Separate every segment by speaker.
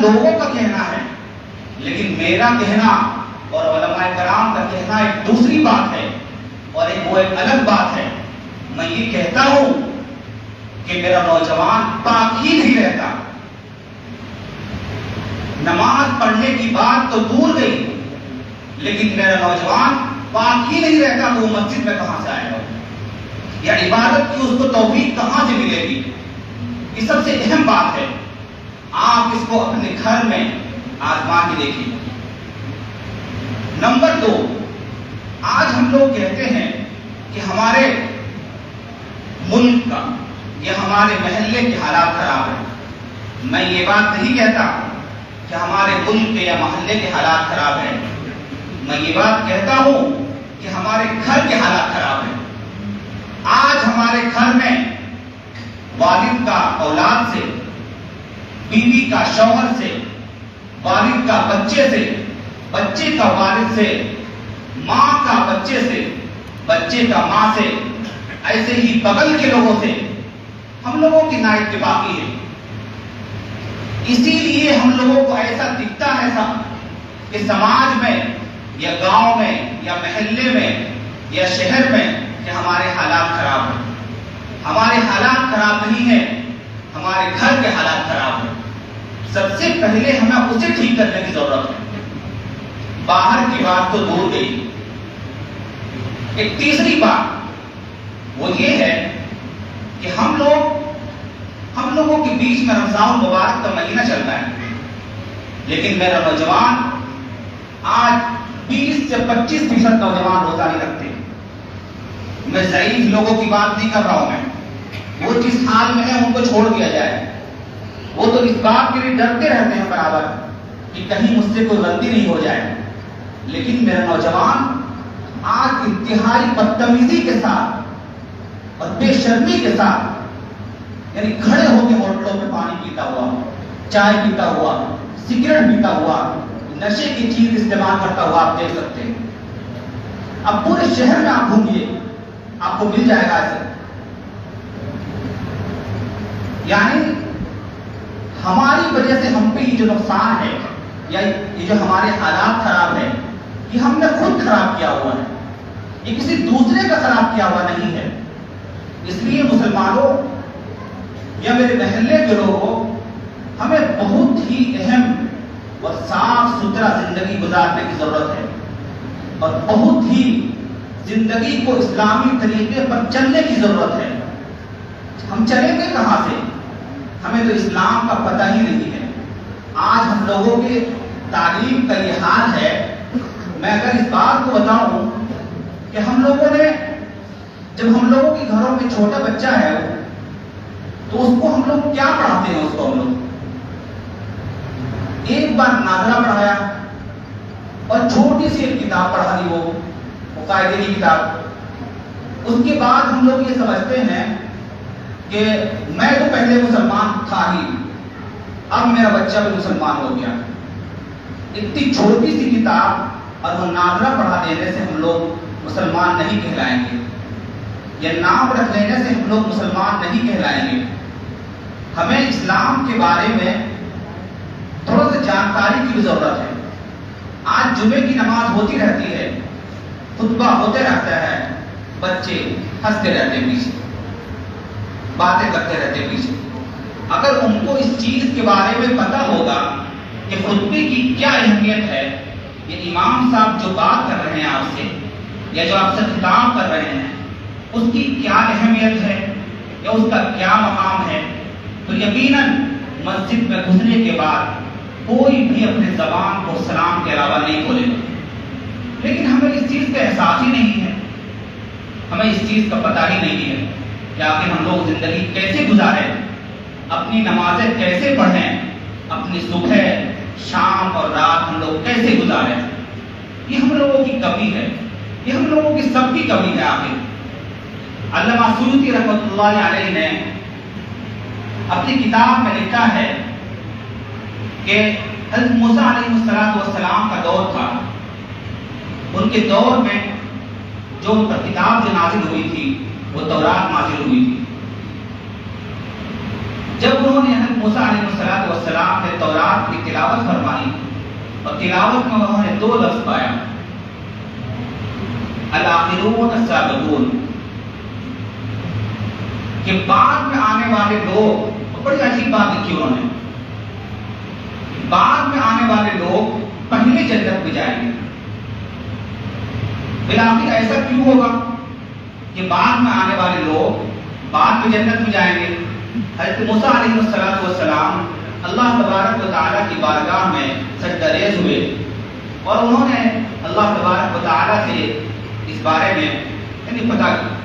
Speaker 1: لوگوں کا کہنا ہے، لیکن میرا کہنا اور علماء کرام کا کہنا ایک دوسری بات ہے، اور وہ ایک الگ بات ہے۔ میں یہ کہتا ہوں کہ میرا نوجوان پاک ہی نہیں رہتا۔ نماز پڑھنے کی بات تو دور گئی، لیکن میرا نوجوان پاک ہی نہیں رہتا تو وہ مسجد میں کہاں سے آئے گا، یا عبادت کی اس کو توفیق کہاں سے ملے گی؟ یہ سب سے اہم بات ہے۔ آپ اس کو اپنے گھر میں آزما کے دیکھیے۔ نمبر 2، آج ہم لوگ کہتے ہیں کہ ہمارے ملک کا یا ہمارے محلے کے حالات خراب ہیں۔ میں یہ بات نہیں کہتا کہ ہمارے ملک کے یا محلے کے حالات خراب ہیں، میں یہ بات کہتا ہوں کہ ہمارے گھر کے حالات خراب ہیں۔ آج ہمارے گھر میں والد کا اولاد سے، بیوی کا شوہر سے، والد کا بچے سے، بچے کا والد سے، ماں کا بچے سے، بچے کا ماں سے، ایسے ہی بغل کے لوگوں سے ہم لوگوں کی نااتفاقی ہے۔ اسی لیے ہم لوگوں کو ایسا دکھتا ہے کہ سماج میں یا گاؤں میں یا محلے میں یا شہر میں کہ ہمارے حالات خراب ہیں۔ ہمارے حالات خراب نہیں ہیں، ہمارے گھر کے حالات خراب ہیں۔ سب سے پہلے ہمیں اسے ٹھیک کرنے کی ضرورت ہے۔ باہر کی بات تو دور گئی۔ ایک تیسری بات وہ یہ ہے کہ ہم لوگوں کے بیچ میں رمضان مبارک کا مہینہ چل رہا ہے، لیکن میرا نوجوان آج 20 سے 25% نوجوان روزہ نہیں رکھتے۔ میں ضعیف لوگوں کی بات نہیں کر رہا ہوں، میں وہ جس حال میں ہے ان کو چھوڑ دیا جائے۔ وہ تو اس بات کے لیے ڈرتے رہتے ہیں برابر کہ کہیں مجھ سے کوئی غلطی نہیں ہو جائے، لیکن میرا نوجوان آج انتہائی بدتمیزی کے ساتھ اور بے شرمی کے ساتھ، یعنی کھڑے ہو کے ہوٹلوں میں پانی پیتا ہوا، چائے پیتا ہوا، سگریٹ پیتا ہوا، نشے کی چیز استعمال کرتا ہوا آپ دیکھ سکتے ہیں۔ اب پورے شہر میں آپ گھومیے، آپ کو مل جائے گا ایسے۔ یعنی ہماری وجہ سے ہم پہ یہ جو نقصان ہے یا یہ جو ہمارے حالات خراب ہیں، یہ ہم نے خود خراب کیا ہوا ہے، یہ کسی دوسرے کا خراب کیا ہوا نہیں ہے۔ اس لیے مسلمانوں یا میرے محلے کے لوگوں، ہمیں بہت ہی اہم اور صاف ستھرا زندگی گزارنے کی ضرورت ہے، اور بہت ہی زندگی کو اسلامی طریقے پر چلنے کی ضرورت ہے۔ ہم چلیں گے کہاں سے؟ ہمیں تو اسلام کا پتہ ہی نہیں ہے۔ آج ہم لوگوں کے تعلیم کا یہ حال ہے۔ میں اگر اس بات کو بتاؤں کہ ہم لوگوں نے، جب ہم لوگوں کے گھروں میں چھوٹا بچہ ہے تو اس کو ہم لوگ کیا پڑھاتے ہیں؟ اس کو ہم لوگ ایک بار ناظرہ پڑھایا اور چھوٹی سی ایک کتاب پڑھا دی، وہ قاعدے کی کتاب۔ اس کے بعد ہم لوگ یہ سمجھتے ہیں کہ میں تو پہلے مسلمان تھا ہی، اب میرا بچہ بھی مسلمان ہو گیا۔ اتنی چھوٹی سی کتاب اور وہ ناظرہ پڑھا دینے سے ہم لوگ مسلمان نہیں کہلائیں گے، یا نام رکھ لینے سے ہم لوگ مسلمان نہیں کہلائیں گے۔ ہمیں اسلام کے بارے میں تھوڑا سا جانکاری کی بھی ضرورت ہے۔ آج جمعے کی نماز ہوتی رہتی ہے، خطبہ ہوتے رہتا ہے، بچے ہنستے رہتے پیچھے، باتیں کرتے رہتے پیچھے۔ اگر ان کو اس چیز کے بارے میں پتہ ہوگا کہ خطبے کی کیا اہمیت ہے، یہ امام صاحب جو بات کر رہے ہیں آپ سے یا جو آپ سے خطاب کر رہے ہیں اس کی کیا اہمیت ہے یا اس کا کیا مقام ہے، تو یقیناً مسجد میں گھسنے کے بعد کوئی بھی اپنے زبان کو سلام کے علاوہ نہیں کھولے گا۔ لیکن ہمیں اس چیز کا احساس ہی نہیں ہے، ہمیں اس چیز کا پتہ ہی نہیں ہے کہ آخر ہم لوگ زندگی کیسے گزاریں، اپنی نمازیں کیسے پڑھیں، اپنی صبح شام اور رات ہم لوگ کیسے گزاریں۔ یہ ہم لوگوں کی کمی ہے، یہ ہم لوگوں کی سب کی کمی ہے۔ آخر علامہ سیوطی رحمۃ اللہ علیہ نے اپنی کتاب میں لکھا ہے کہ حضرت موسیٰ علیہ السلام کا دور تھا، ان کے دور میں جو ان پر کتاب جو نازل ہوئی تھی وہ تورات نازل ہوئی تھی۔ جب انہوں نے موسیٰ علیہ السلام نے تورات کی تلاوت فرمائی اور تلاوت میں انہوں نے 2 لفظ پایا، الآخرون السابقون، کہ بعد میں آنے والے لوگ، بڑی عجیب بات لکھی انہوں نے، بعد میں آنے والے لوگ پہلے جنت میں جائیں گے۔ بالآخر ایسا کیوں ہوگا کہ بعد میں آنے والے لوگ بعد میں جنت میں جائیں گے؟ حضرت موسیٰ علیہ السلام اللہ تبارک و تعالیٰ کی بارگاہ میں سجدہ ریز ہوئے اور انہوں نے اللہ تبارک و تعالیٰ سے اس بارے میں پتہ کیا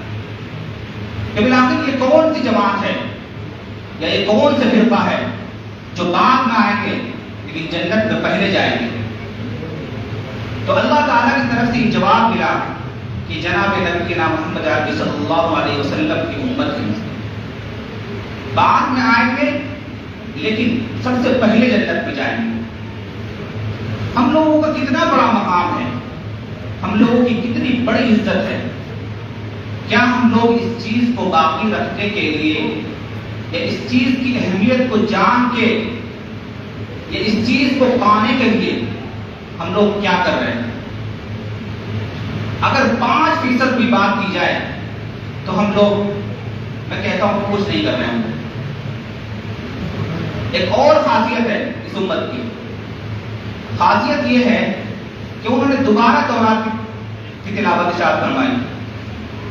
Speaker 1: کہ بالآخر یہ کون سی جماعت ہے یا یہ کون سے فرقہ ہے جو بعد میں آئیں گے لیکن جنت میں پہلے جائیں گے۔ تو اللہ تعالیٰ کی طرف سے جواب ملا کہ جناب نبی محمد عربی صلی اللہ علیہ وسلم کی امت ہے، بعد میں آئیں گے لیکن سب سے پہلے جنت میں جائیں گے۔ ہم لوگوں کا کتنا بڑا مقام ہے، ہم لوگوں کی کتنی بڑی عزت ہے، کیا ہم لوگ اس چیز کو باقی رکھنے کے لیے یا اس چیز کی اہمیت کو جان کے یا اس چیز کو پانے کے لیے ہم لوگ کیا کر رہے ہیں؟ اگر 5% بھی بات کی جائے تو ہم لوگ، میں کہتا ہوں، کچھ نہیں کر رہے ہیں۔ ایک اور خاصیت ہے اس امت کی، خاصیت یہ ہے کہ انہوں نے دوبارہ تورات کی تلاوت ارشاد فرمائی،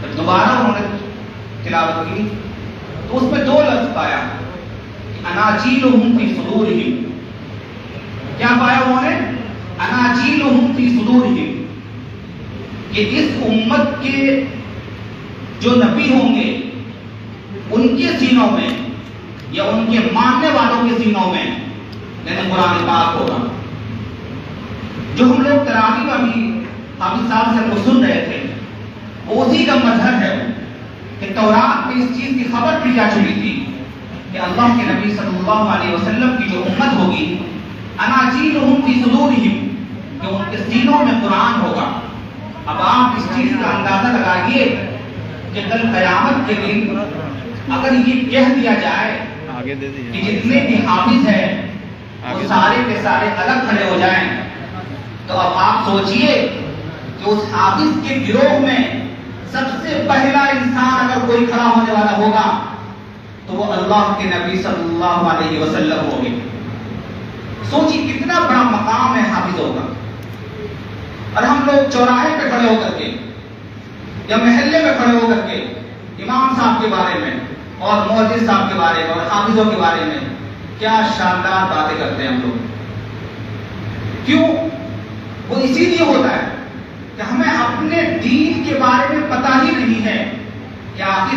Speaker 1: جب دوبارہ انہوں نے تلاوت کی تو اس میں 2 لفظ پایا، اناجیلہم فی صدورہم۔ کیا پایا انہوں نے؟ اناجیلہم فی صدورہم، کہ اس امت کے جو نبی ہوں گے ان کے سینوں میں یا ان کے ماننے والوں کے سینوں میں یعنی قرآن پاک ہوگا۔ جو ہم لوگ تراویح میں بھی حافظ صاحب سے سن رہے تھے، وہ اسی کا مظہر ہے کہ تورات میں اس چیز کی خبر بھی جا چکی تھی کہ اللہ کے نبی صلی اللہ علیہ وسلم کی جو امت ہوگی، اناجیلہم فی صدورہم، کہ ان کے سینوں میں قرآن ہوگا۔ اب آپ اس چیز کا اندازہ لگائیے کہ کل قیامت کے دن اگر یہ کہہ دیا جائے کہ جتنے بھی حافظ ہیں وہ سارے کے سارے الگ کھڑے ہو جائیں، تو اب آپ سوچئے کہ اس حافظ کے گروہ میں سب سے پہلا انسان اگر کوئی کھڑا ہونے والا ہوگا تو وہ اللہ کے نبی صلی اللہ علیہ وسلم ہوں گے۔ سوچئے کتنا بڑا مقام ہے حافظوں کا، اور ہم لوگ چوراہے پہ کھڑے ہو کر کے یا محلے میں کھڑے ہو کر کے امام صاحب کے بارے میں اور مؤذن صاحب کے بارے میں اور حافظوں کے بارے میں کیا شاندار باتیں کرتے ہیں ہم لوگ۔ کیوں؟ وہ اسی لیے ہوتا ہے کہ ہمیں اپنے دین کے بارے میں پتہ ہی نہیں ہے کہ آخر